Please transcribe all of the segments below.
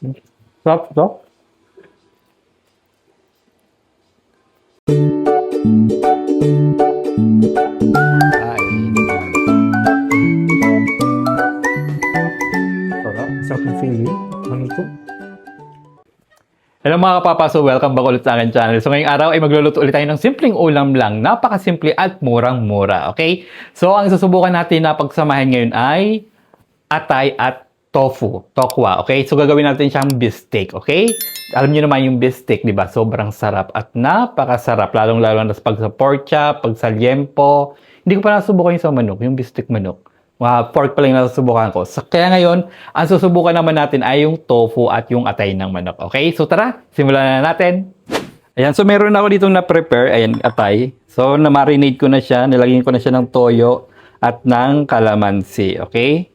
Sarap to. Kain. Sarap ng feeling. Ano to? Hello mga kapapaso, welcome back ulit sa akin channel. So ngayong araw ay magluluto ulit tayo ng simpleng ulam lang. Napakasimple at murang-mura, okay? So ang susubukan natin na pagsamahin ngayon ay atay at tofu, tokwa, okay? So gagawin natin siyang beef steak, okay? Alam niyo naman yung beef steak, di ba? Sobrang sarap at napakasarap, lalong-lalo na pag sa pork chop, pag sa liempo. Hindi ko pa nasubukan yung sa manok, yung beef steak manok. Pork pa lang yung nasusubukan ko. So, kaya ngayon, ang susubukan naman natin ay yung tofu at yung atay ng manok. Okay? So tara, simulan na natin. Ayan, so meron ako dito na-prepare. Ayan, atay. So, na-marinate ko na siya. Nilagyan ko na siya ng toyo at ng kalamansi. Okay?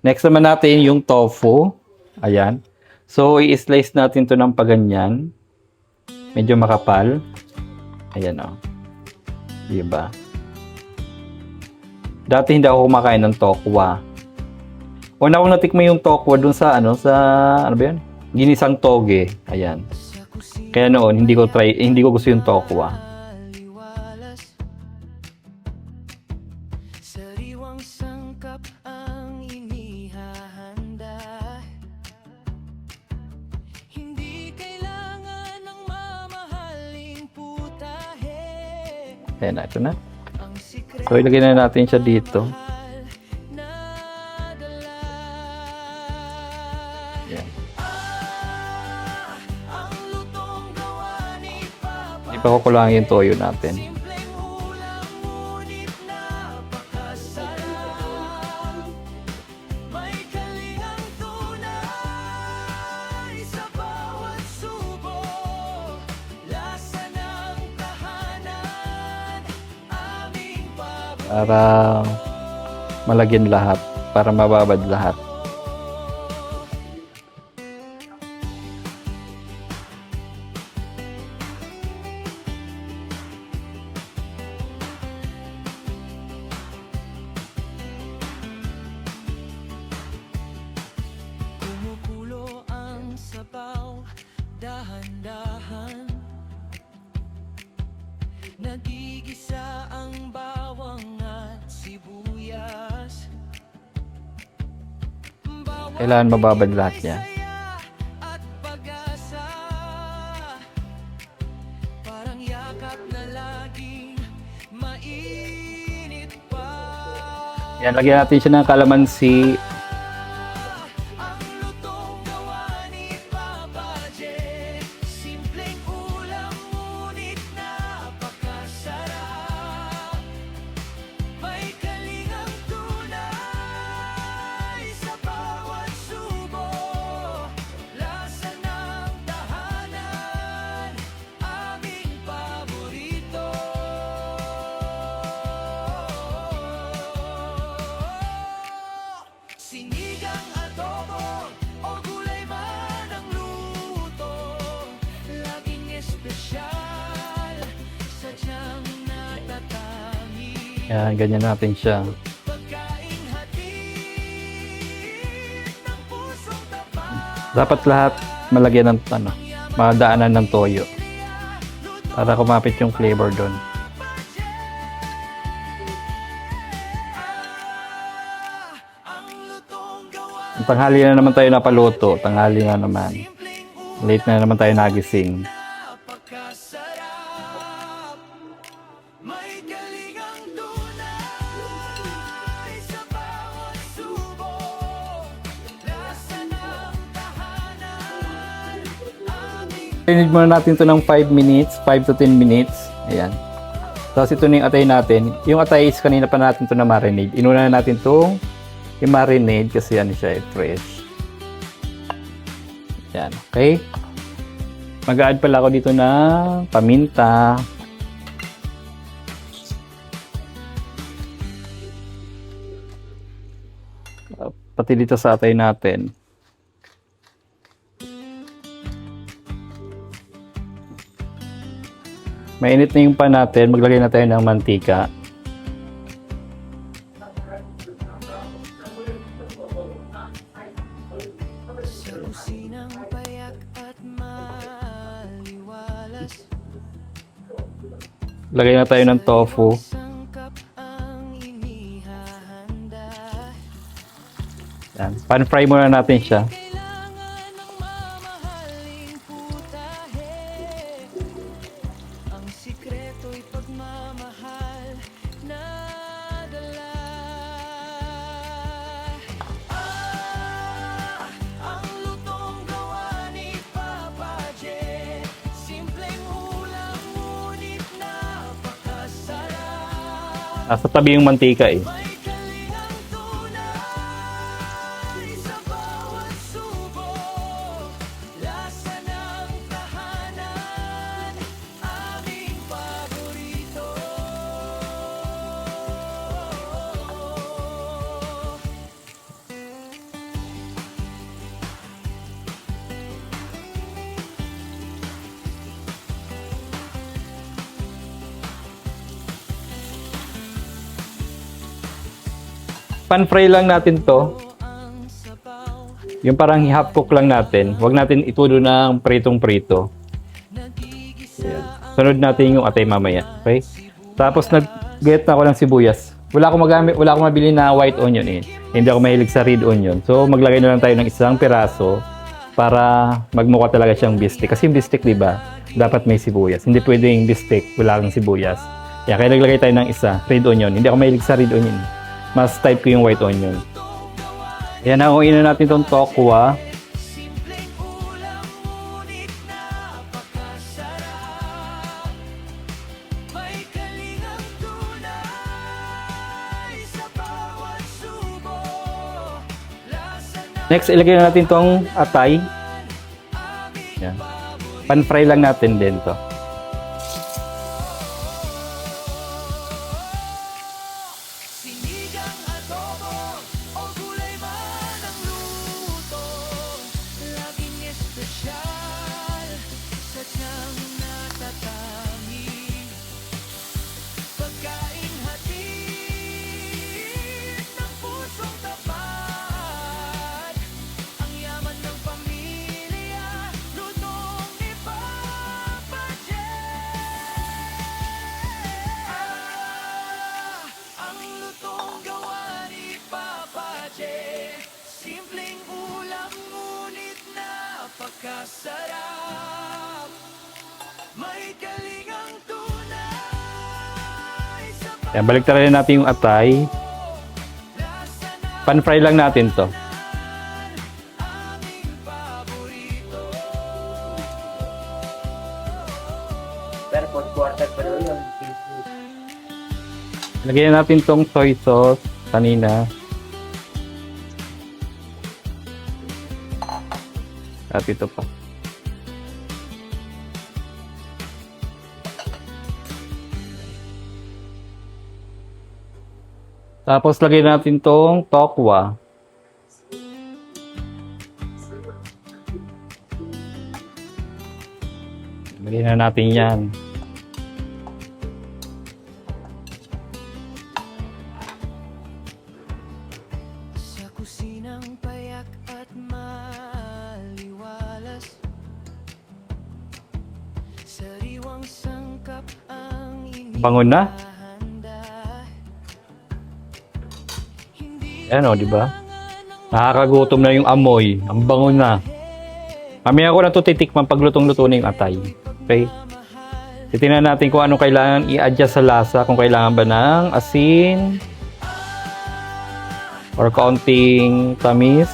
Next naman natin yung tofu. Ayan. So, i-slice natin to ng paganyan. Medyo makapal. Ayan, o. Diba? Dati hindi ako kumakain ng tokwa. Una akong natikman yung tokwa dun sa ano ba 'yan? Ginisang toge. Ayan. Kaya noon hindi ko gusto yung tokwa. Ayan na, ito na. So, ilagay na natin siya dito. Ayan. Hindi pa kukulangin yung toyo natin. Para malagyan lahat, para mababad lahat. Kumukulo ang sabaw, dahan-dahan. Nagigisa ang bawang at sibuyas. Kailangan mababad lahat niya. At pag-asa, parang yakap na laging mainit pa. Yan, lagyan natin siya ng kalamansi. Ang lutong gawa ni Papa J. Simpleng ulam ngunit napakasarap. May kalingang tunay sa bawat subo. Lasa ng tahanan, aming paborito. Sinigang adobo o gulay man ang luto, laging espesyal, sadyang natatangi. Yan, ganyan natin siya. Pagkaing hatid ng pusong tapat. Dapat lahat malagyan ng madaanan ng toyo. Para kumapit yung flavor doon. Ang lutong gawa Tanghali na naman tayo napaluto. Tanghali na naman. Late na naman tayo nagising. napakasarap. May kalingang tunay sa bawat subo. Lasa ng tahanan, aming Marinate muna natin ito ng 5 minutes, 5 to 10 minutes. Ayan. Tapos ito na yung atay natin. Yung atay is kanina pa natin ito na marinade. Inuna na natin itong i-marinade kasi ano siya, fresh. Ayan, okay? Mag-add pala ako dito ng paminta. Pati dito sa atay natin. Mainit na yung pan natin, maglagay na tayo ng mantika. Sa kusinang payak at maliwalas, Lagay na tayo ng tofu. sangkap ang inihahanda. Yan. Pan-fry muna natin siya. Kailangan ng mamahaling putahe. Ang sikreto'y pagmamahal na dala. Ang lutong gawa ni Papa J. Simpleng ulam ngunit napakasarap. Nasa tabi yung mantika eh. May kalingang tunay sa bawat subok. Lasa ng tahanan, aming paborito. Pan-fry lang natin to. Ang sabaw, Yung parang half cook lang natin. Huwag natin itulo ng pritong-prito. nagigisa Sunod natin yung atay mamaya. Okay? Tapos nag-get na ako ng sibuyas. Wala akong mabili na white onion eh. Hindi ako mahilig sa red onion. So maglagay na lang tayo ng isang piraso para magmukha talaga siyang bistek. Kasi yung bistek, di ba? Dapat may sibuyas. Hindi pwedeng bistek wala kang sibuyas. Kaya naglagay tayo ng isa, red onion. Hindi ako mahilig sa red onion. Mas type ko yung white onion. Ayan, nauuin na natin itong tokwa. simpleng ulam ngunit napakasarap. May kalingang tunay sa bawat subo. Lasa ng Next, ilagay na natin itong atay. Ayan. Pan-fry lang natin din to. sinigang adobo o gulay man ang luto. Laging espesyal sa tiyang natatangi. Pagkain hatid ng pusong tapat. Ang yaman ng pamilya, lutong ni Papa J. Ang lutong gawa ni Papa J. Simpleng ulam ngunit napakasarap. May kalingang tunay sa Ayan, baliktarin natin yung atay. lasa ng Pan-fry lang natin to. aming paborito. Pero fourth quarter pa rin yun. Lagyan natin tong soy sauce kanina. At ito pa. Tapos lagyan natin tong tokwa. Lagyan na natin yan. Sa kusinang payak at maliwalas, sariwang sangkap ang Bango na. inihahanda. Ayan o, di ba? Nakakagutom na yung amoy. Ang bango na. Mamaya ko na ito titikman pag lutong-luto na yung atay. Okay? Titingnan natin kung anong kailangan i-adjust sa lasa. Kung kailangan ba ng asin or kaunting tamis.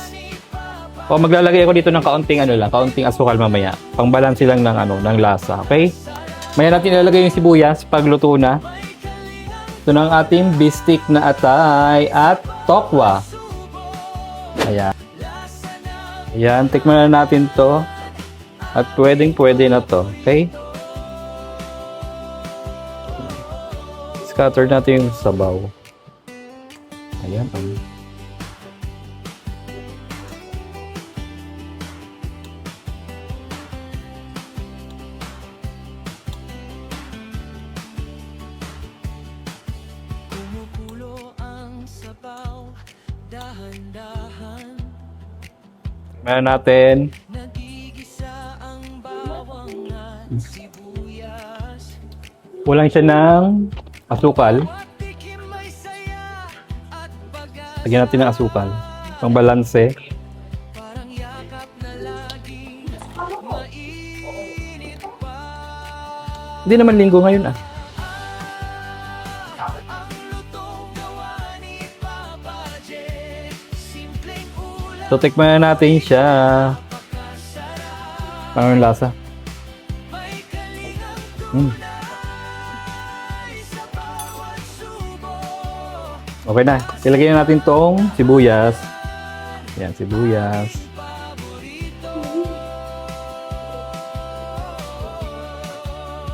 O maglalagay ako dito ng kaunting kaunting asukal mamaya. Pangbalansi lang ng lasa. Okay? Maya natin ilalagay yung sibuyas pag luto na. Ito na ang ating bistik na atay at tokwa. Ayan. Ayan, tikman na natin to. At pwedeng-pwede na to. Okay? Scatter natin yung sabaw. Ayan. Kumukulo ang sabaw, dahan-dahan. Meron natin nagigisa ang bawang at sibuyas. kulang siya ng asukal. Bawat tikim may saya at bagas. Lagyan natin ng asukal. Pang balanse. Parang yakap na laging mainit pa. Hindi naman linggo ngayon ah. Ang lutong gawa ni Papa J. Simpleng ulam, So, tikman na natin siya. napakasarap. Ano yung lasa? May kalingang Mm. tunay sa bawat subo. Okay na. Ilagay na natin tong sibuyas. Yan, sibuyas.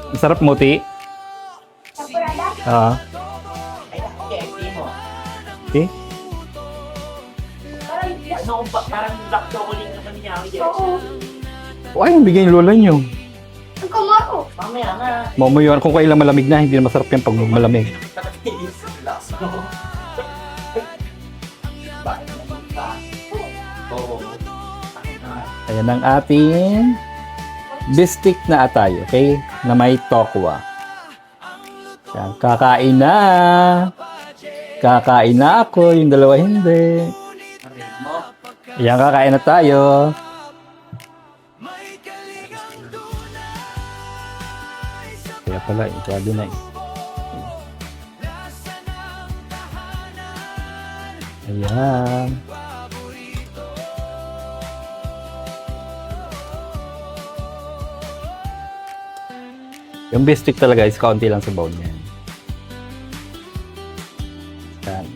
Ang sarap muti. Ah. Okay. Parang black chocolate naman niya. Ay, bigyan yung lola nyo. Mamaya nga. Mamaya kung kailan malamig na, hindi na masarap yan pag malamig. Ayan ang ating bistik na atay, okay? Na may tokwa. Yan, kakain na. Kakain na ako, yung dalawa hindi. Yan, kakain na tayo. Kaya pala, sabi na eh. Ayan. Yung bistik talaga is kaunti lang sa bowl niya. Yan.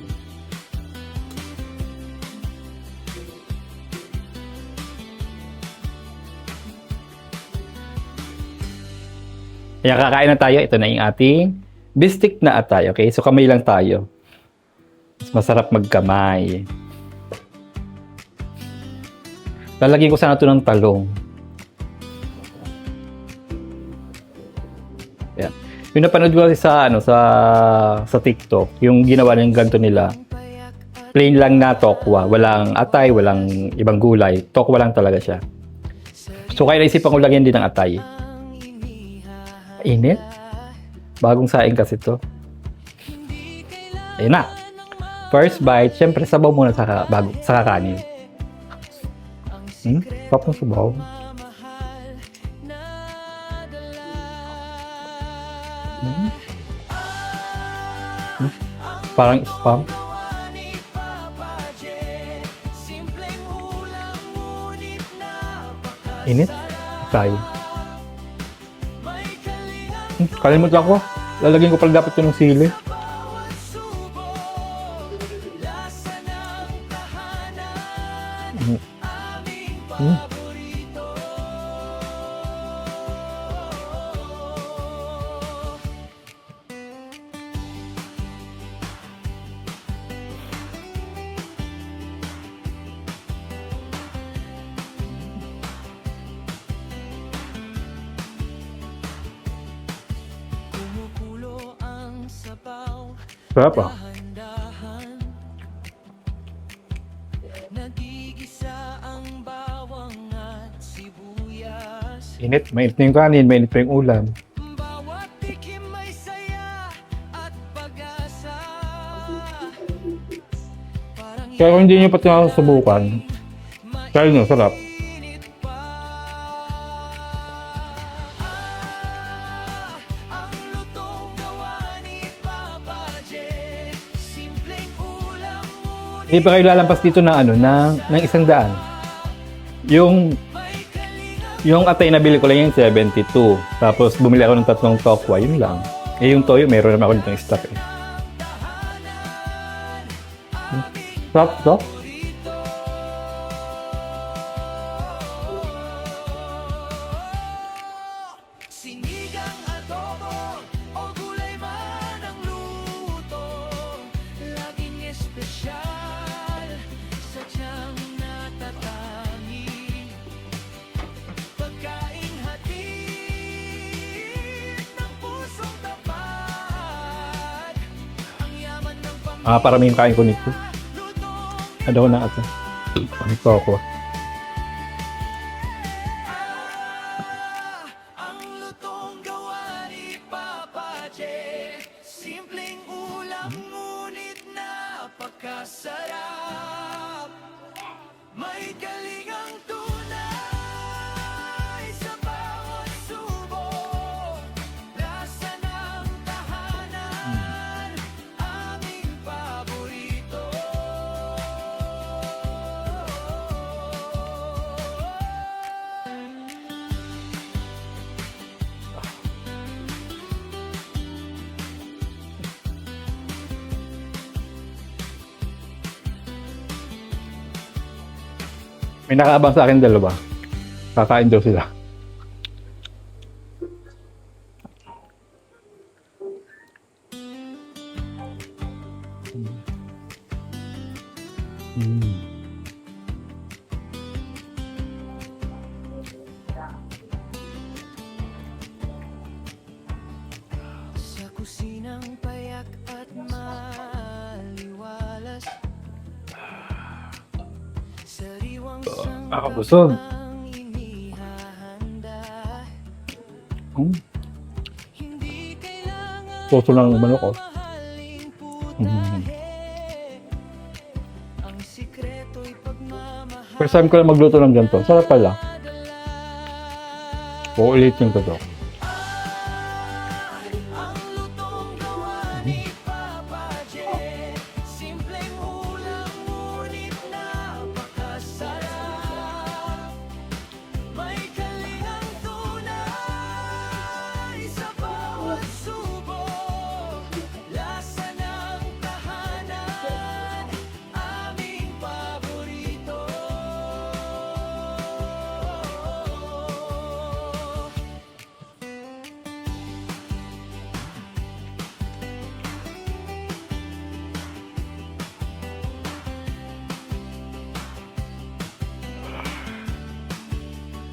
Kaya kakain na tayo. Ito na yung ating bistik na atay. Okay? So kamay lang tayo. Mas masarap magkamay. Lalagyan ko sana ito ng talong. Yan. Yung napanood ko kasi sa sa TikTok, yung ginawa ng ganito nila. Plain lang na tokwa, walang atay, walang ibang gulay. Tokwa lang talaga siya. So kaya naisipan ko lagyan din ng atay. Init? Bagong saing kasi to. Ayun na. First bite, syempre sabaw muna sa kakanin. Sarap ng sabaw. Parang spam. Init? Tayo. Kalimutan ko. Lalagyan ko pala dapat ito ng sili. Kumukulo ang sabaw, Sarap ah. dahan-dahan. Nagigisa ang bawang at sibuyas. Init. Mainit na yung kanin, mainit pa yung ulam. Bawat tikim may saya at pag-asa. Parang Kaya kung hindi nyo pati nakasubukan, kaya nyo, sarap. init pa. Ang lutong gawa ni Papa J. Simpleng ulam, ngunit Hindi pa kayo lalampas dito ng ng 100. Yung atay na bili ko lang yung 72. Tapos bumili ako ng 3 tokwa, yun lang. Eh yung toyo, meron naman ako ditong stock eh. Sarap to. sinigang adobo o gulay man ang luto. Laging espesyal, sadyang natatangi. Pagkain hatid ng pusong tapat. Ang yaman ng Parami yung kain ko nito. pamilutong Ano ko na ito. Ito ako. May nakaabang sa akin dalawa. Kakain daw sila. Sa kusinang payak at maliwalas, sariwang busog. ang inihahanda. Hindi kailangan Puso ng manok ko. mahalin putahe. Ang sikreto'y pagmamahal. First time ko lang magluto ng ganito. Sarap pala. Uulitin ko to. Ang lutong gawa ni Papa J. Simpleng ulam ngunit napakasarap. May kalihang tunay sa bawat subok. Lasa ng tahanan, aming paborito.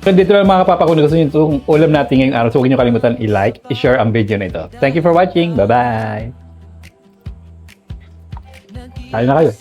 So dito lang mga kapapa, kung gusto nyo itong ulam natin ngayong araw, so huwag nyo kalimutan i-like, i-share ang video na ito. Thank you for watching. Bye-bye! Kain na kayo.